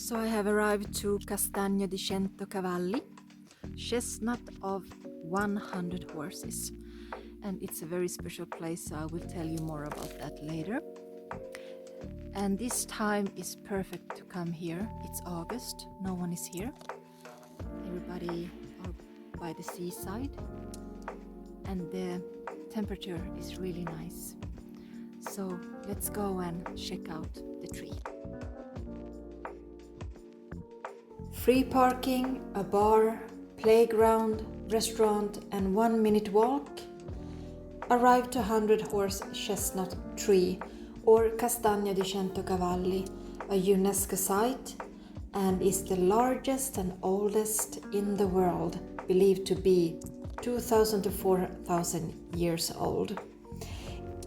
So I have arrived to Castagno di Cento Cavalli, Chestnut of 100 horses. And it's a very special place, so I will tell you more about that later. And this time is perfect to come here. It's August, no one is here. Everybody are by the seaside. And the temperature is really nice. So let's go and check out the tree. Free parking, a bar, playground, restaurant and 1-minute walk. Arrive to 100-horse chestnut tree or Castagno di Cento Cavalli, a Unesco site, and is the largest and oldest in the world, believed to be 2,000 to 4,000 years old.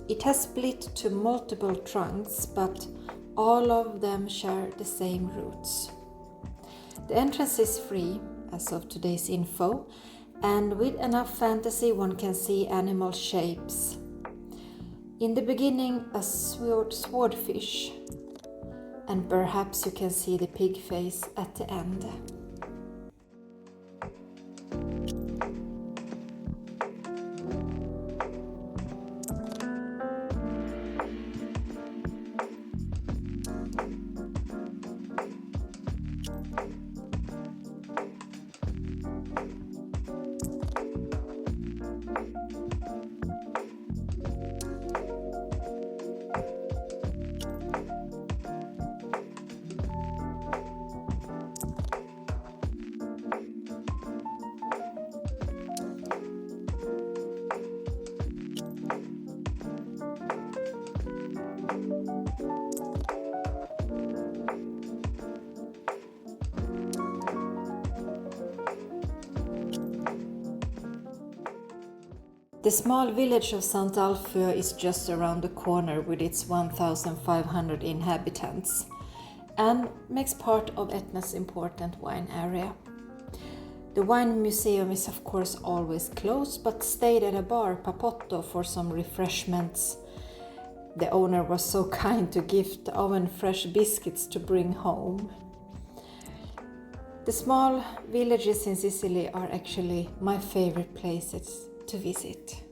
It has split to multiple trunks, but all of them share the same roots. The entrance is free, as of today's info, and with enough fantasy one can see animal shapes. In the beginning a swordfish, and perhaps you can see the pig face at the end. The small village of Sant'Alfio is just around the corner with its 1,500 inhabitants and makes part of Etna's important wine area. The wine museum is of course always closed, but stayed at a bar, Papotto, for some refreshments. The owner was so kind to gift oven-fresh biscuits to bring home. The small villages in Sicily are actually my favorite places to visit.